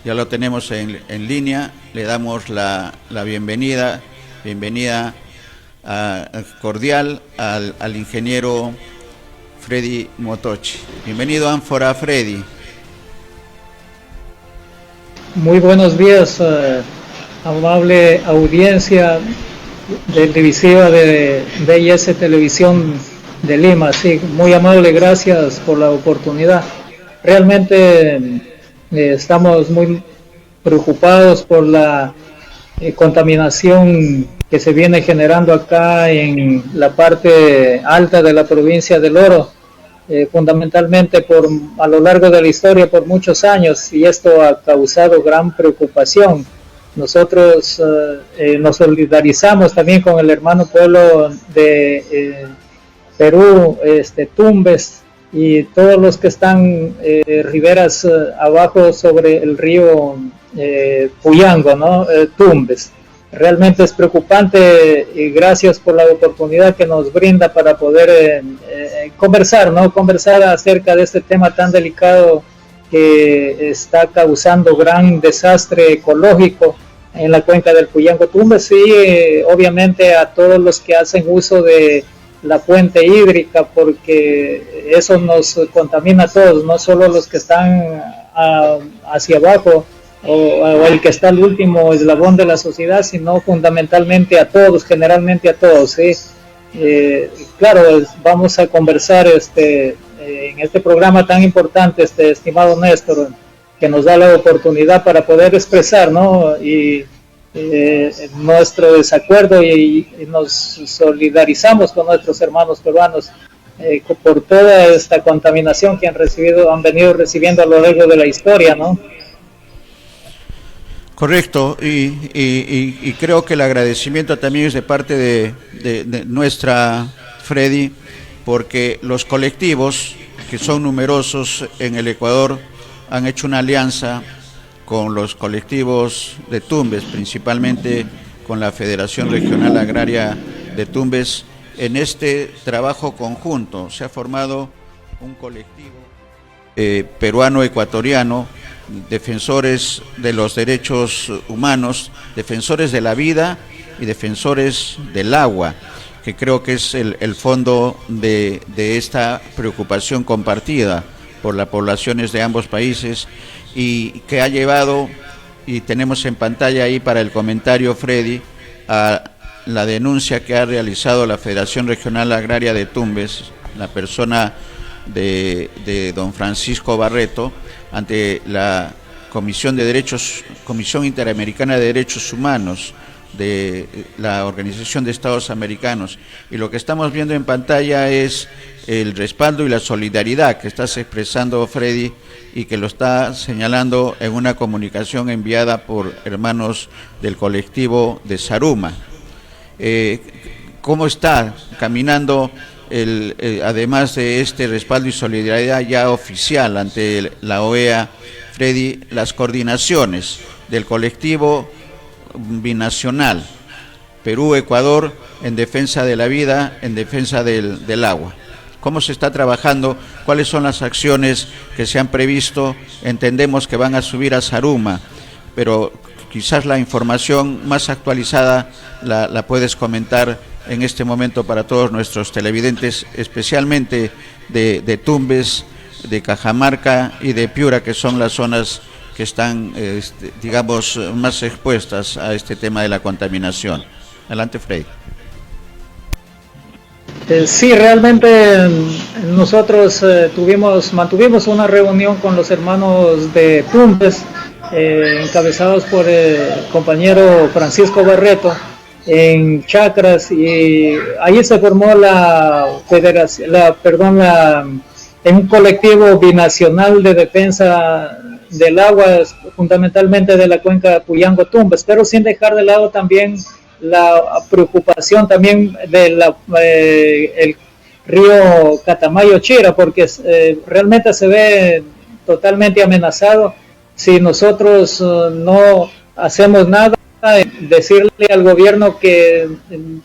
ya lo tenemos en línea. Le damos la bienvenida cordial al ingeniero Freddy Motochi. Bienvenido, Ánfora Freddy. Muy buenos días, amable audiencia televisiva de DIS Televisión de Lima. Sí, muy amable, gracias por la oportunidad. Realmente estamos muy preocupados por la contaminación que se viene generando acá en la parte alta de la provincia del Oro, fundamentalmente a lo largo de la historia por muchos años, y esto ha causado gran preocupación. Nosotros nos solidarizamos también con el hermano pueblo de Perú, Tumbes, y todos los que están riberas abajo sobre el río Puyango, ¿no? Tumbes. Realmente es preocupante, y gracias por la oportunidad que nos brinda para poder conversar, ¿no? Conversar acerca de este tema tan delicado que está causando gran desastre ecológico en la cuenca del Puyango Tumbes, y obviamente a todos los que hacen uso de la fuente hídrica, porque eso nos contamina a todos, no solo los que están hacia abajo o el que está al último eslabón de la sociedad, sino fundamentalmente a todos, generalmente a todos, ¿sí? Claro, vamos a conversar en este programa tan importante, estimado Néstor, que nos da la oportunidad para poder expresar, ¿no? Y nuestro desacuerdo, y nos solidarizamos con nuestros hermanos peruanos por toda esta contaminación que han venido recibiendo a lo largo de la historia, ¿no? Correcto, y creo que el agradecimiento también es de parte de nuestra Freddy, porque los colectivos, que son numerosos en el Ecuador, han hecho una alianza con los colectivos de Tumbes, principalmente con la Federación Regional Agraria de Tumbes. En este trabajo conjunto se ha formado un colectivo peruano-ecuatoriano, defensores de los derechos humanos, defensores de la vida y defensores del agua, que creo que es el fondo de esta preocupación compartida por las poblaciones de ambos países, y que ha llevado, y tenemos en pantalla ahí para el comentario, Freddy, a la denuncia que ha realizado la Federación Regional Agraria de Tumbes, la persona de don Francisco Barreto, ante la Comisión Interamericana de Derechos Humanos de la Organización de Estados Americanos. Y lo que estamos viendo en pantalla es el respaldo y la solidaridad que estás expresando, Freddy, y que lo está señalando en una comunicación enviada por hermanos del colectivo de Zaruma. ¿Cómo está caminando, además de este respaldo y solidaridad ya oficial ante la OEA, Freddy, las coordinaciones del colectivo binacional Perú-Ecuador en defensa de la vida, en defensa del agua? ¿Cómo se está trabajando? ¿Cuáles son las acciones que se han previsto? Entendemos que van a subir a Zaruma, pero quizás la información más actualizada la puedes comentar en este momento para todos nuestros televidentes, especialmente de Tumbes, de Cajamarca y de Piura, que son las zonas que están, digamos, más expuestas a este tema de la contaminación. Adelante, Freddy. Sí, realmente nosotros mantuvimos una reunión con los hermanos de Tumbes, encabezados por el compañero Francisco Barreto, en Chacras, y ahí se formó en un colectivo binacional de defensa del agua, fundamentalmente de la cuenca Puyango Tumbes, pero sin dejar de lado también la preocupación también de el río Catamayo Chira, porque realmente se ve totalmente amenazado si nosotros no hacemos nada. Decirle al gobierno que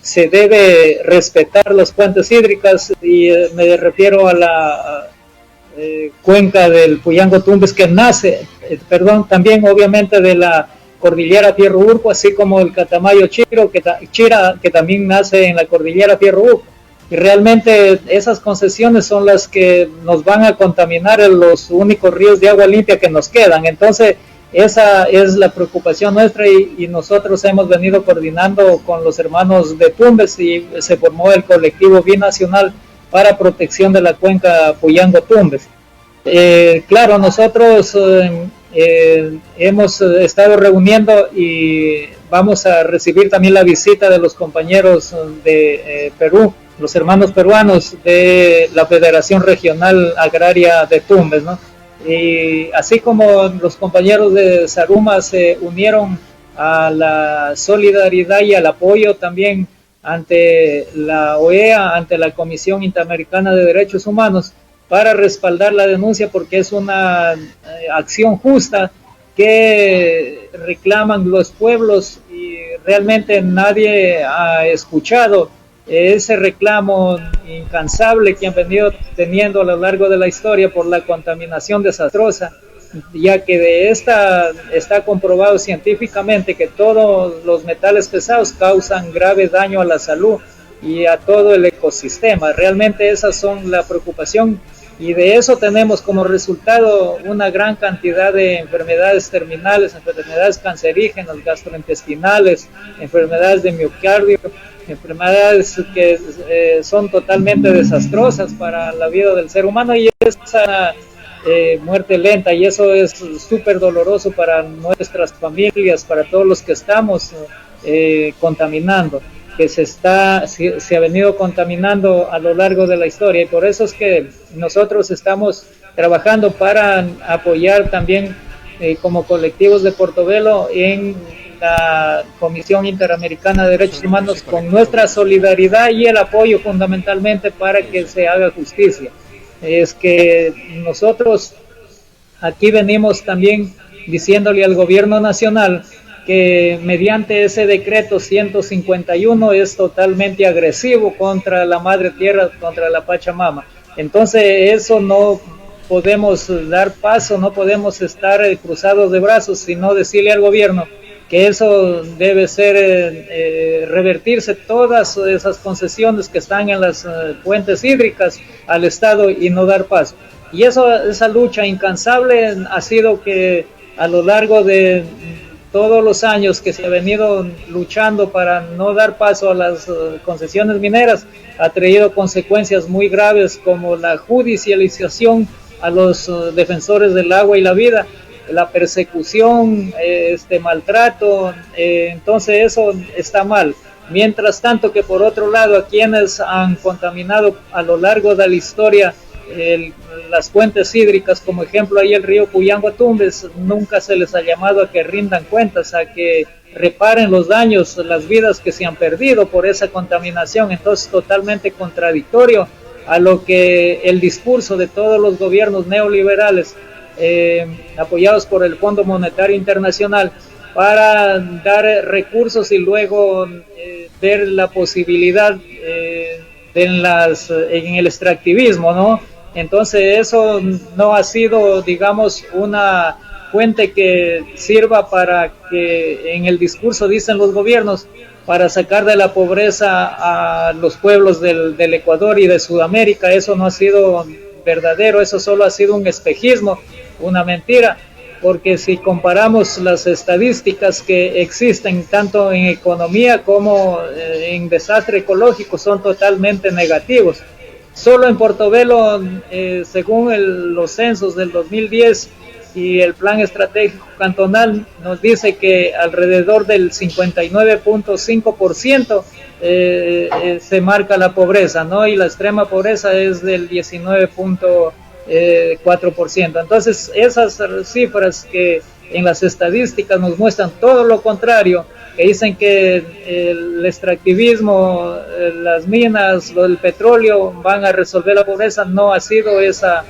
se debe respetar las fuentes hídricas, y me refiero a cuenca del Puyango Tumbes que nace, también obviamente de la cordillera Fierro Urco, así como el Catamayo Chira, que también nace en la cordillera Fierro Urco. Y realmente esas concesiones son las que nos van a contaminar en los únicos ríos de agua limpia que nos quedan. Entonces, esa es la preocupación nuestra y nosotros hemos venido coordinando con los hermanos de Tumbes y se formó el colectivo binacional para protección de la cuenca Puyango Tumbes. Claro, nosotros hemos estado reuniendo y vamos a recibir también la visita de los compañeros de Perú, los hermanos peruanos de la Federación Regional Agraria de Tumbes, ¿no? Y así como los compañeros de Zaruma se unieron a la solidaridad y al apoyo también ante la OEA, ante la Comisión Interamericana de Derechos Humanos, para respaldar la denuncia porque es una acción justa que reclaman los pueblos y realmente nadie ha escuchado ese reclamo incansable que han venido teniendo a lo largo de la historia por la contaminación desastrosa, ya que de esta está comprobado científicamente que todos los metales pesados causan grave daño a la salud y a todo el ecosistema. Realmente esas son la preocupación y de eso tenemos como resultado una gran cantidad de enfermedades terminales, enfermedades cancerígenas, gastrointestinales, enfermedades de miocardio, enfermedades que son totalmente desastrosas para la vida del ser humano y esa muerte lenta, y eso es súper doloroso para nuestras familias, para todos los que estamos contaminando, que se ha venido contaminando a lo largo de la historia, y por eso es que nosotros estamos trabajando para apoyar también como colectivos de Portobelo en la Comisión Interamericana de Derechos Humanos con nuestra solidaridad y el apoyo fundamentalmente para que se haga justicia. Es que nosotros aquí venimos también diciéndole al gobierno nacional que mediante ese decreto 151 es totalmente agresivo contra la madre tierra, contra la Pachamama. Entonces eso no podemos dar paso, no podemos estar cruzados de brazos, sino decirle al gobierno que eso debe ser revertirse todas esas concesiones que están en las fuentes hídricas al Estado y no dar paso. Y esa lucha incansable ha sido que a lo largo de todos los años que se ha venido luchando para no dar paso a las concesiones mineras ha traído consecuencias muy graves como la judicialización a los defensores del agua y la vida, la persecución, maltrato, entonces eso está mal. Mientras tanto que por otro lado a quienes han contaminado a lo largo de la historia las fuentes hídricas, como ejemplo ahí el río Puyango Tumbes, nunca se les ha llamado a que rindan cuentas, a que reparen los daños, las vidas que se han perdido por esa contaminación. Entonces totalmente contradictorio a lo que el discurso de todos los gobiernos neoliberales apoyados por el Fondo Monetario Internacional para dar recursos y luego ver la posibilidad en el extractivismo, ¿no? Entonces eso no ha sido, digamos, una fuente que sirva para que en el discurso dicen los gobiernos para sacar de la pobreza a los pueblos del Ecuador y de Sudamérica. Eso no ha sido verdadero, eso solo ha sido un espejismo, una mentira, porque si comparamos las estadísticas que existen tanto en economía como en desastre ecológico son totalmente negativos. Solo en Portobelo, según los censos del 2010 y el plan estratégico cantonal, nos dice que alrededor del 59.5% se marca la pobreza, ¿no? Y la extrema pobreza es del 19.4%. Entonces, esas cifras que en las estadísticas nos muestran todo lo contrario, que dicen que el extractivismo, las minas, lo del petróleo van a resolver la pobreza, no ha sido esa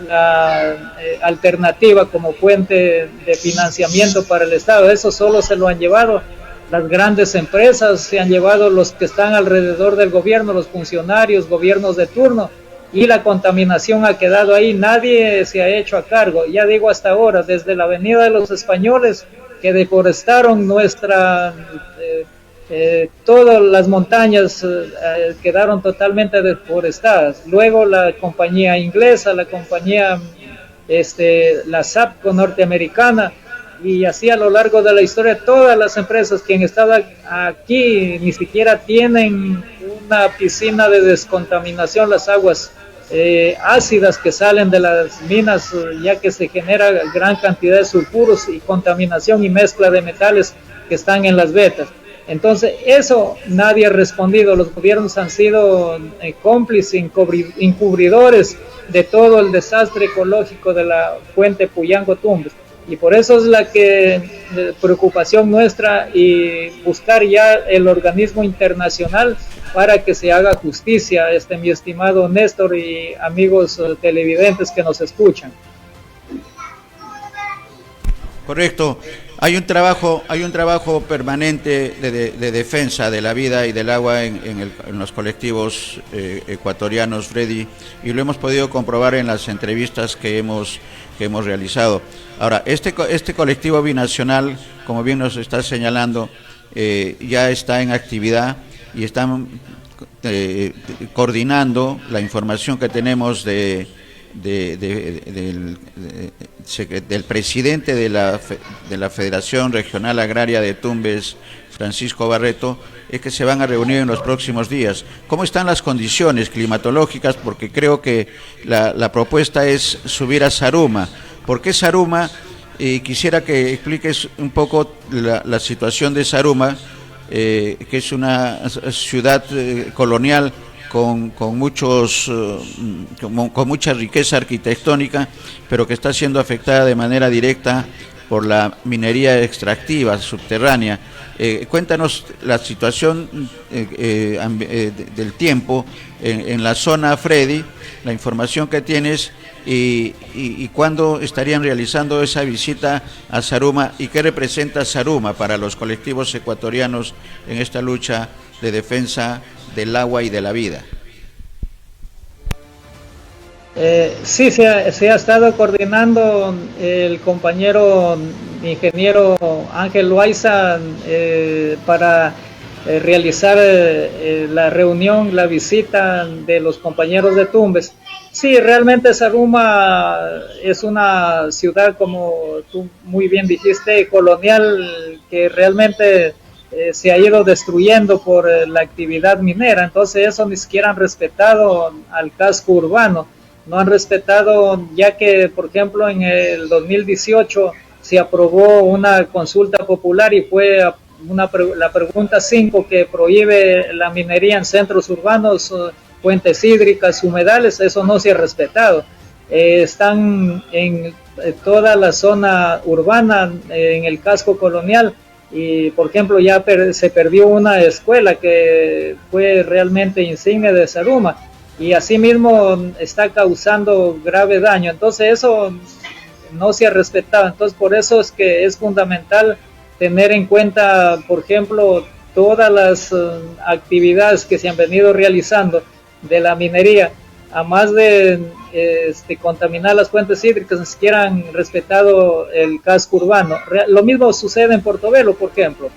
la alternativa como fuente de financiamiento para el Estado. Eso solo se lo han llevado las grandes empresas, se han llevado los que están alrededor del gobierno, los funcionarios, gobiernos de turno, y la contaminación ha quedado ahí, nadie se ha hecho a cargo, ya digo hasta ahora, desde la Avenida de los Españoles, que deforestaron todas las montañas quedaron totalmente deforestadas. Luego la compañía inglesa, la compañía, la SAPCO norteamericana, y así a lo largo de la historia, todas las empresas que han estado aquí ni siquiera tienen una piscina de descontaminación, las aguas ácidas que salen de las minas, ya que se genera gran cantidad de sulfuros y contaminación y mezcla de metales que están en las vetas. Entonces eso nadie ha respondido, los gobiernos han sido cómplices, encubridores de todo el desastre ecológico de la fuente Puyango-Tumbes, y por eso es la preocupación nuestra, y buscar ya el organismo internacional para que se haga justicia, mi estimado Néstor y amigos televidentes que nos escuchan. Correcto. Hay un trabajo permanente de defensa de la vida y del agua en los colectivos ecuatorianos, Freddy, y lo hemos podido comprobar en las entrevistas que hemos realizado. Ahora, este colectivo binacional, como bien nos está señalando, ya está en actividad y están coordinando la información que tenemos del presidente de la Federación Regional Agraria de Tumbes, Francisco Barreto, es que se van a reunir en los próximos días. ¿Cómo están las condiciones climatológicas? Porque creo que la propuesta es subir a Zaruma. ¿Por qué Zaruma? Quisiera que expliques un poco la situación de Zaruma, que es una ciudad colonial con mucha riqueza arquitectónica, pero que está siendo afectada de manera directa por la minería extractiva subterránea. Cuéntanos la situación del tiempo en la zona, Freddy, la información que tienes, y cuándo estarían realizando esa visita a Zaruma, y qué representa Zaruma para los colectivos ecuatorianos en esta lucha de defensa del agua y de la vida. Sí, se ha estado coordinando el compañero ingeniero Ángel Loaiza para realizar la reunión, la visita de los compañeros de Tumbes. Sí, realmente Zaruma es una ciudad, como tú muy bien dijiste, colonial, que realmente se ha ido destruyendo por la actividad minera. Entonces eso ni siquiera han respetado al casco urbano, no han respetado, ya que por ejemplo en el 2018 se aprobó una consulta popular y fue la pregunta 5 que prohíbe la minería en centros urbanos, fuentes hídricas, humedales. Eso no se ha respetado. Están en toda la zona urbana, en el casco colonial, y por ejemplo ya se perdió una escuela que fue realmente insignia de Zaruma, y asimismo está causando grave daño. Entonces eso no se ha respetado. Entonces por eso es que es fundamental tener en cuenta, por ejemplo, todas las actividades que se han venido realizando de la minería, a más de contaminar las fuentes hídricas, ni siquiera han respetado el casco urbano. Lo mismo sucede en Portobelo, por ejemplo.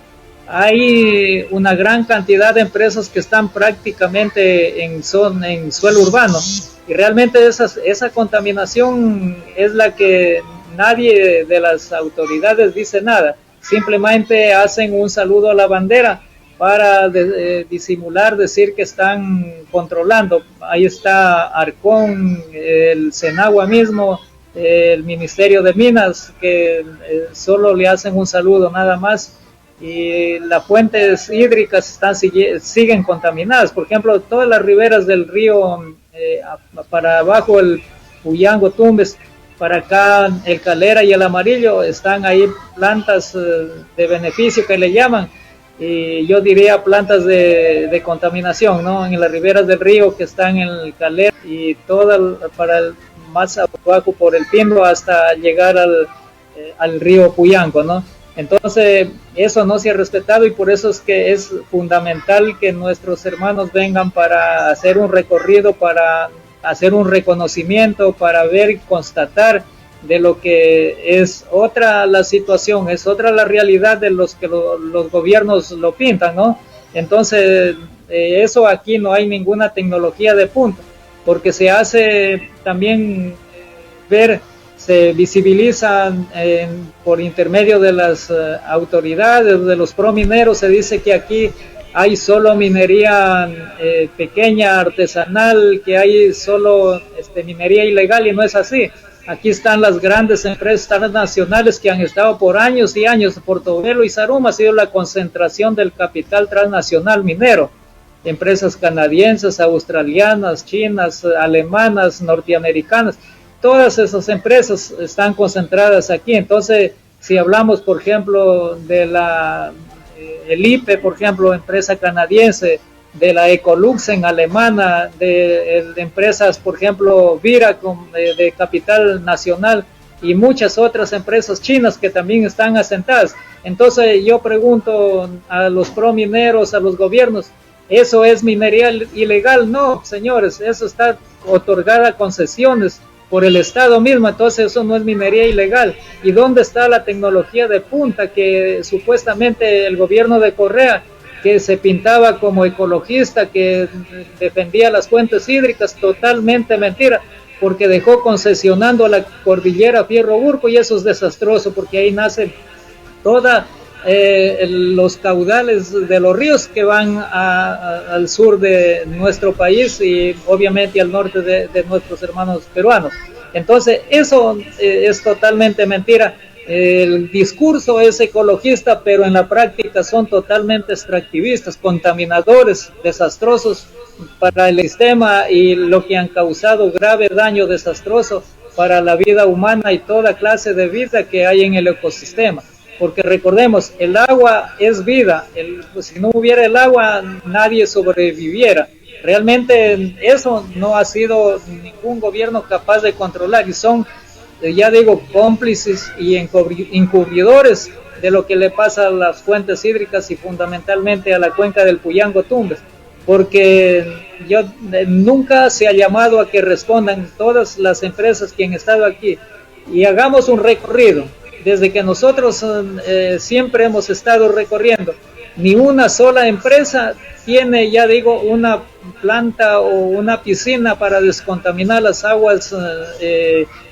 Hay una gran cantidad de empresas que están prácticamente en suelo urbano, y realmente esa contaminación es la que nadie de las autoridades dice nada. Simplemente hacen un saludo a la bandera para disimular, decir que están controlando. Ahí está Arcón, el Senagua mismo, el Ministerio de Minas, que solo le hacen un saludo nada más, y las fuentes hídricas siguen contaminadas. Por ejemplo, todas las riberas del río, para abajo el Puyango, Tumbes, para acá el Calera y el Amarillo, están ahí plantas de beneficio que le llaman, y yo diría plantas de contaminación, ¿no? En las riberas del río que están en el Calera y más abajo por el Pindo hasta llegar al río Puyango, ¿no? Entonces eso no se ha respetado, y por eso es que es fundamental que nuestros hermanos vengan para hacer un recorrido, para hacer un reconocimiento para ver y constatar de lo que es otra la situación, es otra la realidad de los que los gobiernos lo pintan, ¿no? Entonces, eso aquí no hay ninguna tecnología de punta, porque se hace también ver, se visibilizan por intermedio de las autoridades, de los promineros, se dice que aquí hay solo minería pequeña, artesanal, que hay solo minería ilegal, y no es así. Aquí están las grandes empresas transnacionales que han estado por años y años. Portobelo y Zaruma ha sido la concentración del capital transnacional minero. Empresas canadienses, australianas, chinas, alemanas, norteamericanas, todas esas empresas están concentradas aquí. Entonces, si hablamos, por ejemplo, de el IPE, por ejemplo, empresa canadiense, de la Ecolux en alemana, de empresas, por ejemplo, Vira de capital nacional, y muchas otras empresas chinas que también están asentadas. Entonces yo pregunto a los promineros, a los gobiernos, ¿eso es minería ilegal? No, señores, eso está otorgada a concesiones por el Estado mismo, entonces eso no es minería ilegal. ¿Y dónde está la tecnología de punta que supuestamente el gobierno de Correa, que se pintaba como ecologista, que defendía las fuentes hídricas? Totalmente mentira, porque dejó concesionando a la cordillera Fierro Burco, y eso es desastroso, porque ahí nacen toda los caudales de los ríos que van al sur de nuestro país y obviamente al norte de nuestros hermanos peruanos. Entonces eso es totalmente mentira. El discurso es ecologista, pero en la práctica son totalmente extractivistas, contaminadores, desastrosos para el sistema, y lo que han causado grave daño desastroso para la vida humana y toda clase de vida que hay en el ecosistema. Porque recordemos, el agua es vida, si no hubiera el agua nadie sobreviviera. Realmente eso no ha sido ningún gobierno capaz de controlar, y son, ya digo, cómplices y encubridores de lo que le pasa a las fuentes hídricas y fundamentalmente a la cuenca del Puyango-Tumbes, porque nunca se ha llamado a que respondan todas las empresas que han estado aquí. Y hagamos un recorrido. Desde que nosotros siempre hemos estado recorriendo, ni una sola empresa tiene, ya digo, una planta o una piscina para descontaminar las aguas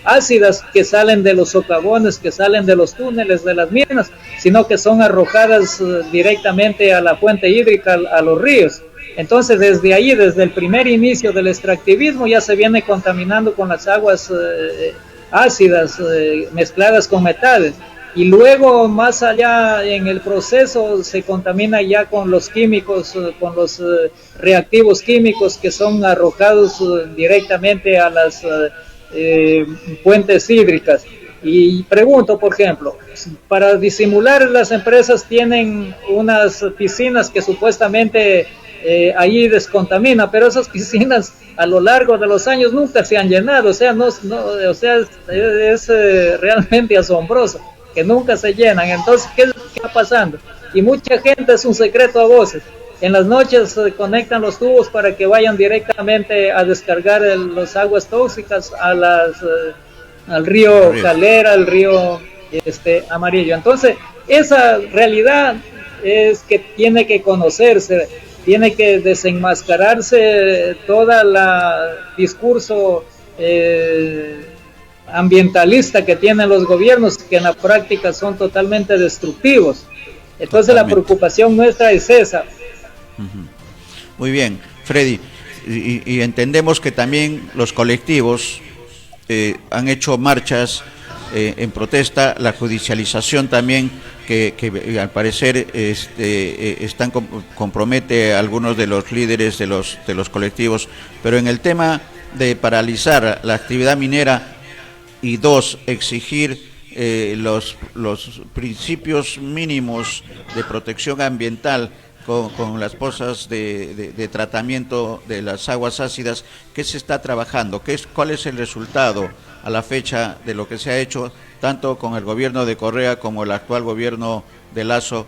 ácidas que salen de los socavones, que salen de los túneles de las minas, sino que son arrojadas directamente a la fuente hídrica, a los ríos. Entonces, desde ahí, desde el primer inicio del extractivismo, ya se viene contaminando con las aguas ácidas mezcladas con metales, y luego más allá en el proceso se contamina ya con los químicos, con los reactivos químicos que son arrojados directamente a las fuentes hídricas. Y pregunto, por ejemplo, para disimular, las empresas tienen unas piscinas que supuestamente ahí descontamina, pero esas piscinas a lo largo de los años nunca se han llenado. O sea, es realmente asombroso que nunca se llenan. Entonces, ¿qué está pasando? Y mucha gente, es un secreto a voces, en las noches se conectan los tubos para que vayan directamente a descargar las aguas tóxicas al río Calera, al río Amarillo. Entonces, esa realidad es que tiene que conocerse, tiene que desenmascararse toda la discurso ambientalista que tienen los gobiernos, que en la práctica son totalmente destructivos. Entonces totalmente. La preocupación nuestra es esa. Muy bien, Freddy, y entendemos que también los colectivos han hecho marchas en protesta, la judicialización también que al parecer compromete a algunos de los líderes de los colectivos, pero en el tema de paralizar la actividad minera y exigir los principios mínimos de protección ambiental con las pozas de tratamiento de las aguas ácidas, ¿qué se está trabajando? ¿Cuál es el resultado a la fecha de lo que se ha hecho tanto con el gobierno de Correa como el actual gobierno de Lasso?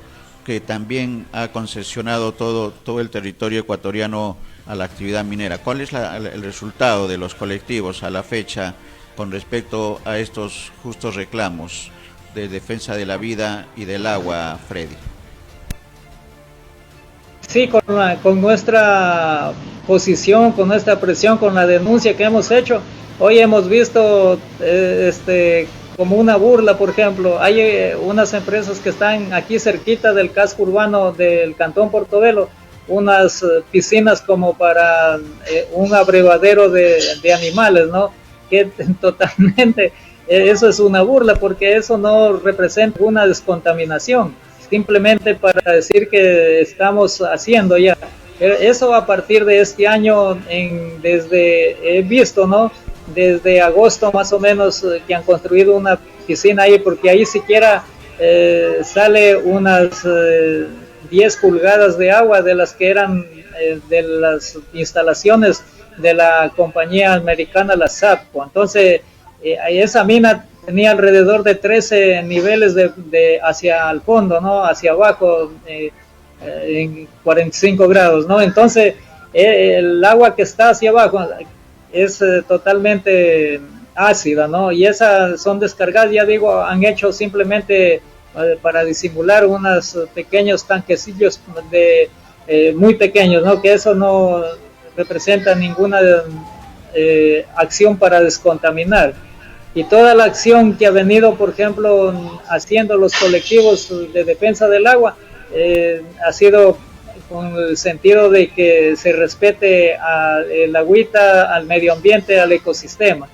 que también ha concesionado todo el territorio ecuatoriano a la actividad minera. ¿Cuál es el resultado de los colectivos a la fecha con respecto a estos justos reclamos de defensa de la vida y del agua, Freddy? Sí, con nuestra posición, con nuestra presión, con la denuncia que hemos hecho, hoy hemos visto como una burla. Por ejemplo, hay unas empresas que están aquí cerquita del casco urbano del Cantón Portobelo, unas piscinas como para un abrevadero de animales, ¿no? Que totalmente, eso es una burla, porque eso no representa una descontaminación, simplemente para decir que estamos haciendo ya. Eso a partir de este año, he visto, ¿no? Desde agosto más o menos que han construido una piscina ahí, porque ahí siquiera sale unas 10 pulgadas de agua de las que eran de las instalaciones de la compañía americana, la SAPCO. Entonces, esa mina tenía alrededor de 13 niveles de hacia el fondo, ¿no? Hacia abajo, en 45 grados, ¿no? Entonces, el agua que está hacia abajo es totalmente ácida, ¿no? Y esas son descargadas, ya digo, han hecho simplemente para disimular unos pequeños tanquecillos muy pequeños, ¿no? Que eso no representa ninguna acción para descontaminar. Y toda la acción que ha venido, por ejemplo, haciendo los colectivos de defensa del agua, ha sido con el sentido de que se respete el agüita, al medio ambiente, al ecosistema.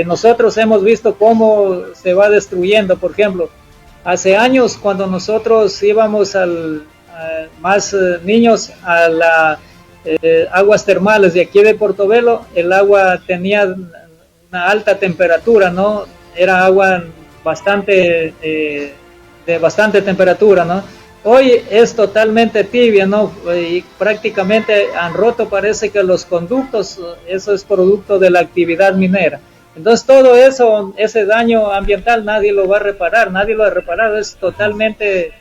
Nosotros hemos visto cómo se va destruyendo. Por ejemplo, hace años, cuando nosotros íbamos más niños a las aguas termales de aquí de Portobelo, el agua tenía una alta temperatura, ¿no? Era agua de bastante temperatura, ¿no? Hoy es totalmente tibia, ¿no? Y prácticamente han roto, parece que los conductos. Eso es producto de la actividad minera. Entonces todo eso, ese daño ambiental, nadie lo va a reparar, nadie lo ha reparado, es totalmente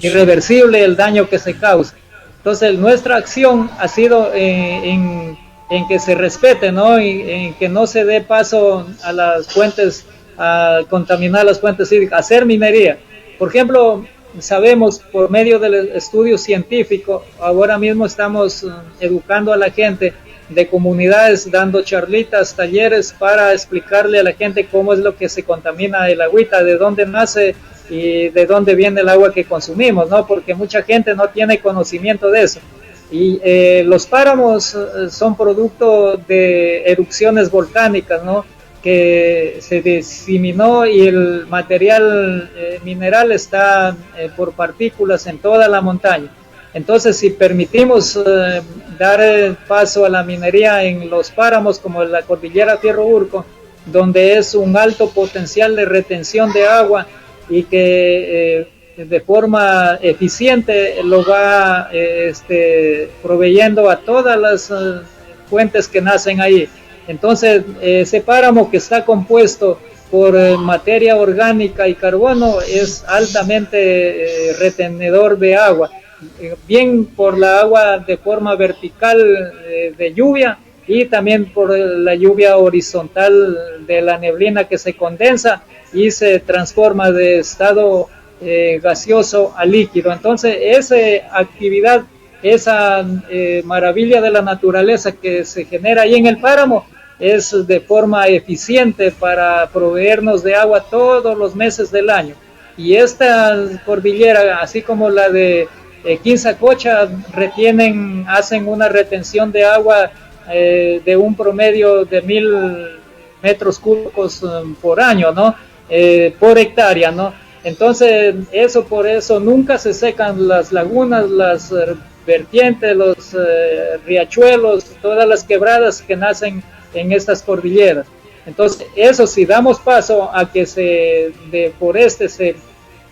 irreversible el daño que se causa. Entonces nuestra acción ha sido en que se respete, ¿no? Y en que no se dé paso a las fuentes, a contaminar las fuentes hídricas, a hacer minería. Por ejemplo, sabemos por medio del estudio científico, ahora mismo estamos educando a la gente de comunidades, dando charlitas, talleres para explicarle a la gente cómo es lo que se contamina el agüita, de dónde nace y de dónde viene el agua que consumimos, ¿no? Porque mucha gente no tiene conocimiento de eso. Y los páramos son producto de erupciones volcánicas, ¿no? Que se diseminó, y el material mineral está por partículas en toda la montaña. Entonces, si permitimos dar paso a la minería en los páramos como la cordillera Fierro Urco, donde es un alto potencial de retención de agua y que de forma eficiente lo va proveyendo a todas las fuentes que nacen ahí. Entonces, ese páramo, que está compuesto por materia orgánica y carbono, es altamente retenedor de agua, bien por la agua de forma vertical de lluvia, y también por la lluvia horizontal de la neblina que se condensa y se transforma de estado gaseoso a líquido. Entonces, esa actividad, esa maravilla de la naturaleza que se genera ahí en el páramo, es de forma eficiente para proveernos de agua todos los meses del año. Y esta cordillera, así como la de Quinzacocha, hacen una retención de agua de un promedio de 1000 metros cúbicos por año, ¿no? Por hectárea, ¿no? Entonces, por eso nunca se secan las lagunas, las vertientes, los riachuelos, todas las quebradas que nacen en estas cordilleras. Entonces, eso, si damos paso a que se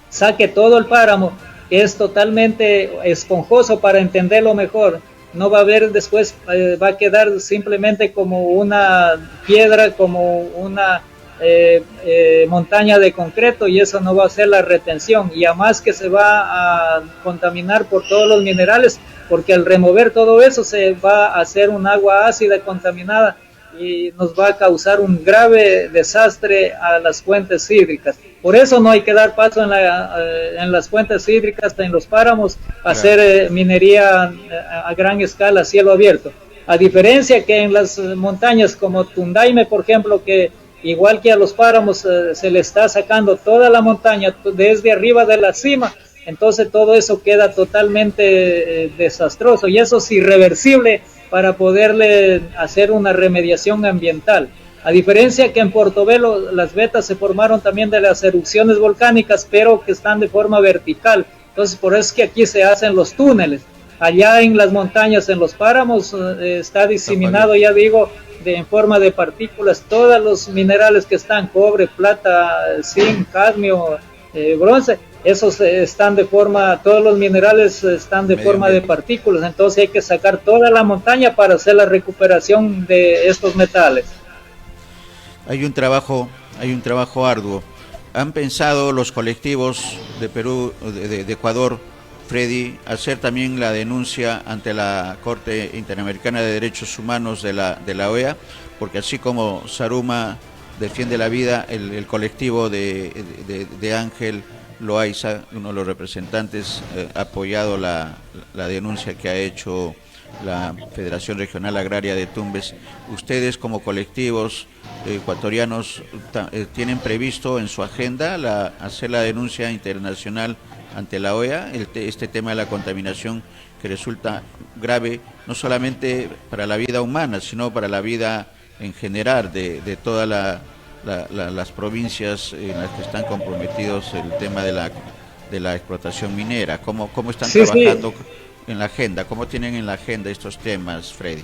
saque todo el páramo, que es totalmente esponjoso, para entenderlo mejor, no va a haber después, va a quedar simplemente como una piedra, como una montaña de concreto, y eso no va a ser la retención, y además que se va a contaminar por todos los minerales, porque al remover todo eso se va a hacer un agua ácida contaminada y nos va a causar un grave desastre a las fuentes hídricas. Por eso no hay que dar paso en las fuentes hídricas, en los páramos, a hacer minería a gran escala, a cielo abierto. A diferencia que en las montañas como Tundaime, por ejemplo, que igual que a los páramos se le está sacando toda la montaña desde arriba de la cima, entonces todo eso queda totalmente desastroso, y eso es irreversible para poderle hacer una remediación ambiental. A diferencia que en Portobelo las vetas se formaron también de las erupciones volcánicas, pero que están de forma vertical, entonces por eso es que aquí se hacen los túneles. Allá en las montañas, en los páramos, está diseminado, ya digo, en forma de partículas, todos los minerales que están, cobre, plata, zinc, cadmio, bronce, esos están de forma, todos los minerales están de forma de partículas, entonces hay que sacar toda la montaña para hacer la recuperación de estos metales. Hay un trabajo arduo. ¿Han pensado los colectivos de Perú, de Ecuador, Freddy, hacer también la denuncia ante la Corte Interamericana de Derechos Humanos de la OEA? Porque así como Saruma defiende la vida, el colectivo de Ángel Loaiza, uno de los representantes, ha apoyado la denuncia que ha hecho la Federación Regional Agraria de Tumbes. ¿Ustedes como colectivos ecuatorianos tienen previsto en su agenda hacer la denuncia internacional ante la OEA, este tema de la contaminación que resulta grave no solamente para la vida humana, sino para la vida en general de todas las provincias en las que están comprometidos el tema de la explotación minera? ¿Cómo están trabajando en la agenda? ¿Cómo tienen en la agenda estos temas, Freddy?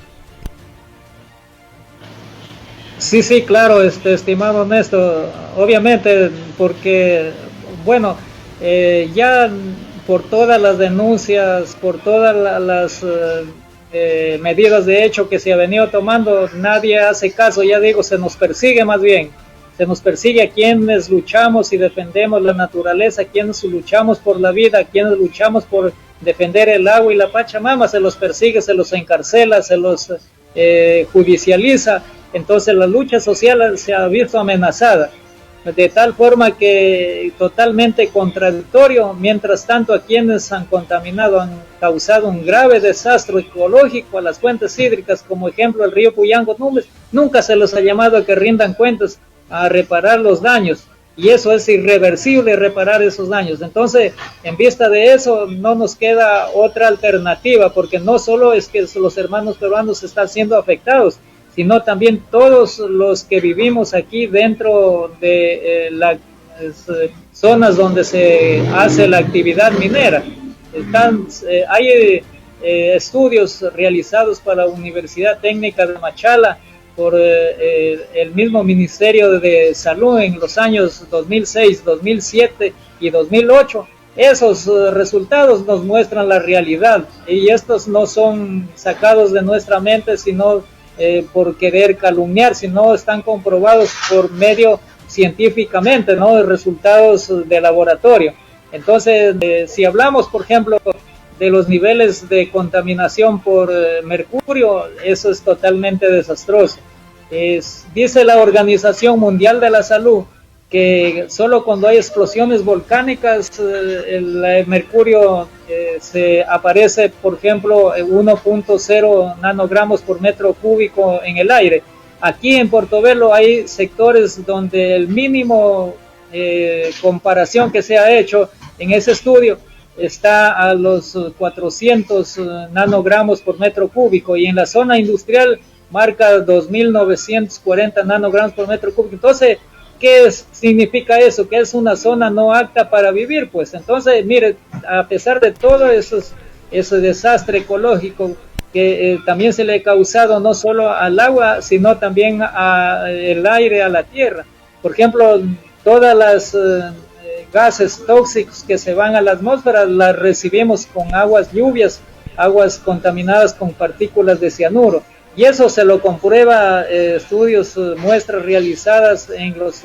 Sí, claro, estimado Néstor, obviamente, porque, bueno, ya por todas las denuncias, por todas las medidas de hecho que se ha venido tomando, nadie hace caso, ya digo, se nos persigue más bien, se nos persigue a quienes luchamos y defendemos la naturaleza, a quienes luchamos por la vida, a quienes luchamos por defender el agua y la Pachamama, se los persigue, se los encarcela, se los judicializa, entonces la lucha social se ha visto amenazada, de tal forma que totalmente contradictorio. Mientras tanto, a quienes han contaminado han causado un grave desastre ecológico a las fuentes hídricas, como ejemplo el río Puyango Tumbes, nunca se los ha llamado a que rindan cuentas, a reparar los daños, y eso es irreversible, reparar esos daños. Entonces, en vista de eso, no nos queda otra alternativa, porque no solo es que los hermanos peruanos están siendo afectados, sino también todos los que vivimos aquí dentro de las zonas donde se hace la actividad minera. Hay estudios realizados por la Universidad Técnica de Machala, por el mismo Ministerio de Salud en los años 2006, 2007 y 2008. Esos resultados nos muestran la realidad, y estos no son sacados de nuestra mente, sino por querer calumniar, sino están comprobados por medio científicamente, ¿no? De resultados de laboratorio. Entonces, si hablamos, por ejemplo, de los niveles de contaminación por mercurio, eso es totalmente desastroso. Dice la Organización Mundial de la Salud que solo cuando hay explosiones volcánicas el mercurio se aparece, por ejemplo, 1.0 nanogramos por metro cúbico en el aire. Aquí en Portobelo hay sectores donde el mínimo comparación que se ha hecho en ese estudio está a los 400 nanogramos por metro cúbico, y en la zona industrial marca 2.940 nanogramos por metro cúbico. Entonces, ¿qué significa eso? Que es una zona no apta para vivir, pues. Entonces, mire, a pesar de todo ese desastre ecológico que también se le ha causado no solo al agua, sino también al aire, a la tierra. Por ejemplo, todas las gases tóxicos que se van a la atmósfera las recibimos con aguas lluvias, aguas contaminadas con partículas de cianuro. Y eso se lo comprueba estudios, muestras realizadas en los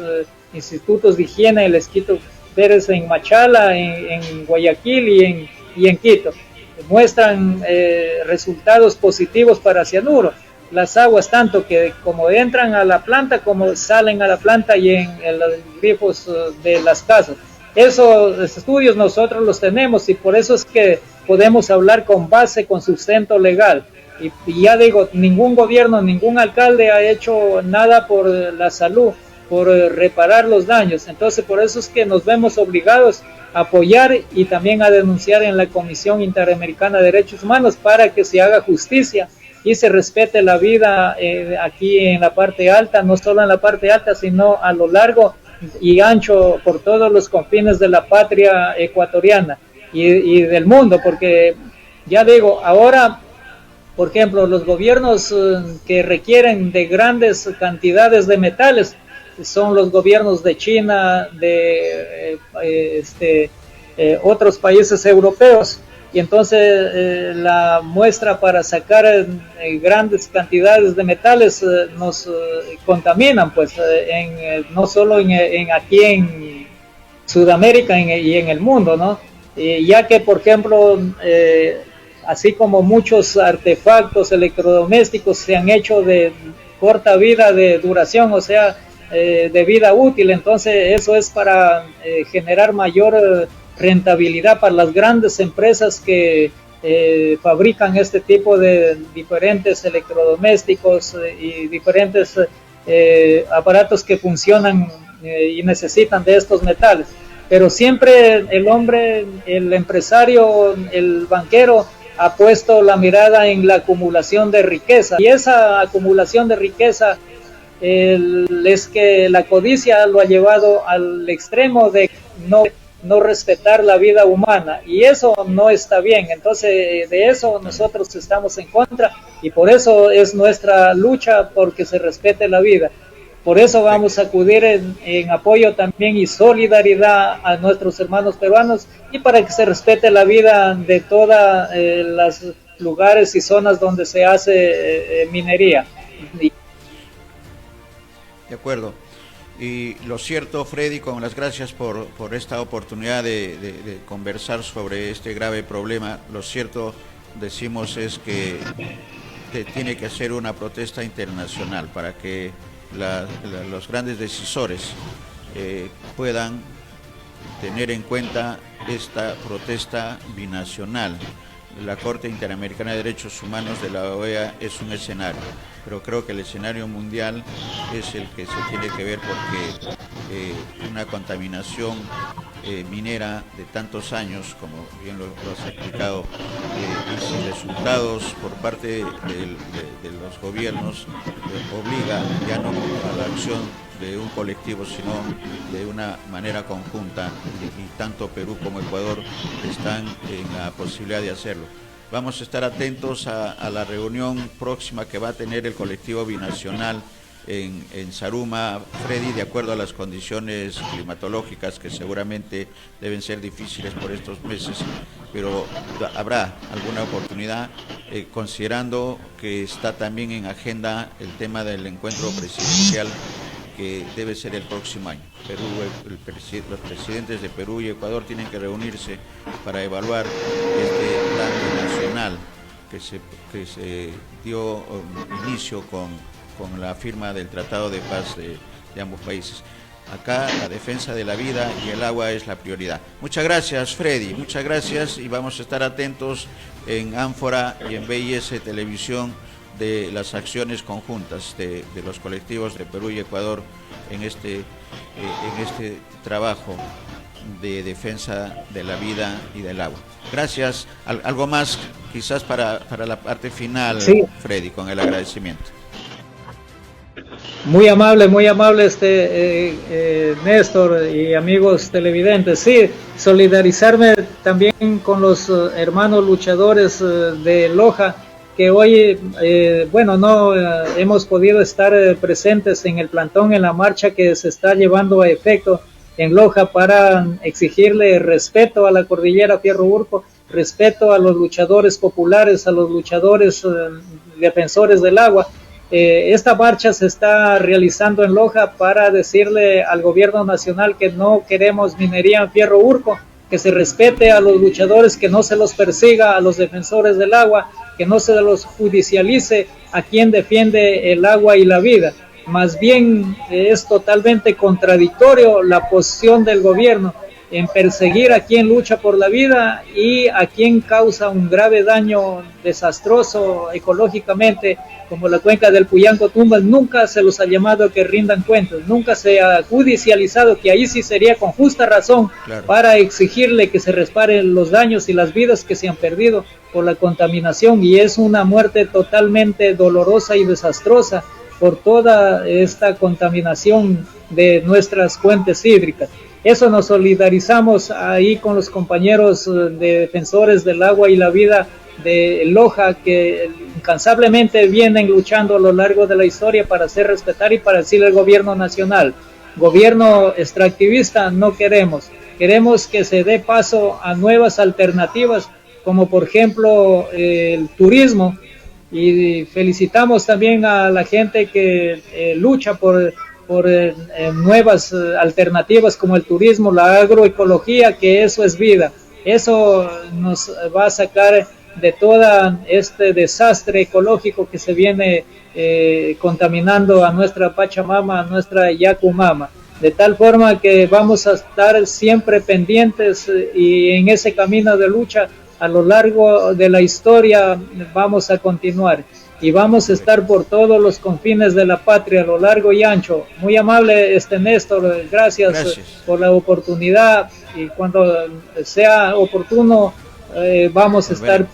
institutos de higiene del Esquito Pérez en Machala, en Guayaquil y en Quito. Muestran resultados positivos para cianuro. Las aguas tanto que como entran a la planta como salen a la planta y en los grifos de las casas. Esos estudios nosotros los tenemos y por eso es que podemos hablar con base, con sustento legal. Y ya digo, ningún gobierno, ningún alcalde ha hecho nada por la salud, por reparar los daños. Entonces por eso es que nos vemos obligados a apoyar y también a denunciar en la Comisión Interamericana de Derechos Humanos para que se haga justicia y se respete la vida aquí en la parte alta, no solo en la parte alta, sino a lo largo y ancho por todos los confines de la patria ecuatoriana y del mundo, porque ya digo, ahora, por ejemplo, los gobiernos que requieren de grandes cantidades de metales son los gobiernos de China, de otros países europeos. Y entonces la muestra para sacar grandes cantidades de metales nos contaminan, pues, no solo aquí en Sudamérica y en el mundo, ¿no? Ya que, por ejemplo, así como muchos artefactos electrodomésticos se han hecho de corta vida de duración, o sea, de vida útil, entonces eso es para generar mayor rentabilidad para las grandes empresas que fabrican este tipo de diferentes electrodomésticos y diferentes aparatos que funcionan y necesitan de estos metales. Pero siempre el hombre, el empresario, el banquero ha puesto la mirada en la acumulación de riqueza, y esa acumulación de riqueza es que la codicia lo ha llevado al extremo de no respetar la vida humana, y eso no está bien. Entonces de eso nosotros estamos en contra y por eso es nuestra lucha porque se respete la vida. Por eso vamos a acudir en apoyo también y solidaridad a nuestros hermanos peruanos y para que se respete la vida de todos los lugares y zonas donde se hace minería. De acuerdo. Y lo cierto, Freddy, con las gracias por esta oportunidad de conversar sobre este grave problema, lo cierto, decimos, es que tiene que ser una protesta internacional para que los grandes decisores puedan tener en cuenta esta protesta binacional. La Corte Interamericana de Derechos Humanos de la OEA es un escenario, pero creo que el escenario mundial es el que se tiene que ver porque una contaminación minera de tantos años, como bien lo has explicado, y sin resultados por parte de los gobiernos, obliga ya no a la acción de un colectivo, sino de una manera conjunta, y tanto Perú como Ecuador están en la posibilidad de hacerlo. Vamos a estar atentos a la reunión próxima que va a tener el colectivo binacional en Zaruma, Freddy, de acuerdo a las condiciones climatológicas que seguramente deben ser difíciles por estos meses, pero habrá alguna oportunidad, considerando que está también en agenda el tema del encuentro presidencial que debe ser el próximo año. Los presidentes de Perú y Ecuador tienen que reunirse para evaluar este plan nacional que se dio inicio con la firma del Tratado de Paz de ambos países. Acá la defensa de la vida y el agua es la prioridad. Muchas gracias, Freddy, muchas gracias, y vamos a estar atentos en Ánfora y en BIS Televisión de las acciones conjuntas de los colectivos de Perú y Ecuador en este trabajo de defensa de la vida y del agua. Gracias. Algo más quizás para la parte final, sí. Freddy, con el agradecimiento. Muy amable Néstor y amigos televidentes. Sí, solidarizarme también con los hermanos luchadores de Loja, que hoy, no hemos podido estar presentes en el plantón, en la marcha que se está llevando a efecto en Loja para exigirle respeto a la cordillera Fierro Urco, respeto a los luchadores populares, a los luchadores defensores del agua. Esta marcha se está realizando en Loja para decirle al gobierno nacional que no queremos minería en Fierro Urco, que se respete a los luchadores, que no se los persiga a los defensores del agua, que no se los judicialice a quien defiende el agua y la vida. Más bien es totalmente contradictorio la posición del gobierno en perseguir a quien lucha por la vida y a quien causa un grave daño desastroso ecológicamente, como la cuenca del Puyanco Tumbas. Nunca se los ha llamado a que rindan cuentas, nunca se ha judicializado, que ahí sí sería con justa razón, claro, para exigirle que se reparen los daños y las vidas que se han perdido por la contaminación, y es una muerte totalmente dolorosa y desastrosa por toda esta contaminación de nuestras fuentes hídricas. Eso nos solidarizamos ahí con los compañeros de defensores del agua y la vida de Loja, que incansablemente vienen luchando a lo largo de la historia para hacer respetar y para decirle al gobierno nacional: gobierno extractivista no queremos, queremos que se dé paso a nuevas alternativas, como por ejemplo el turismo, y felicitamos también a la gente que lucha por nuevas alternativas como el turismo, la agroecología, que eso es vida. Eso nos va a sacar de todo este desastre ecológico que se viene contaminando a nuestra Pachamama, a nuestra Yacumama. De tal forma que vamos a estar siempre pendientes y en ese camino de lucha a lo largo de la historia vamos a continuar. Y vamos a estar por todos los confines de la patria, a lo largo y ancho. Muy amable, Néstor, gracias por la oportunidad, y cuando sea oportuno vamos a estar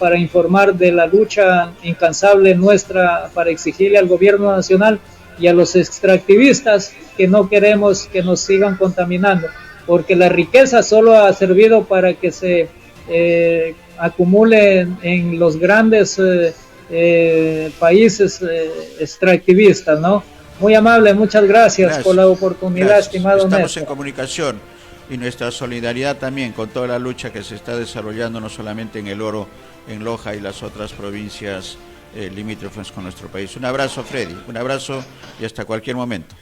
para informar de la lucha incansable nuestra para exigirle al gobierno nacional y a los extractivistas que no queremos que nos sigan contaminando, porque la riqueza solo ha servido para que se acumule en los grandes países extractivistas, ¿no? Muy amable, muchas gracias por la oportunidad, estimado Néstor. Estamos en comunicación, y nuestra solidaridad también con toda la lucha que se está desarrollando no solamente en El Oro, en Loja y las otras provincias limítrofes con nuestro país. Un abrazo, Freddy, un abrazo y hasta cualquier momento.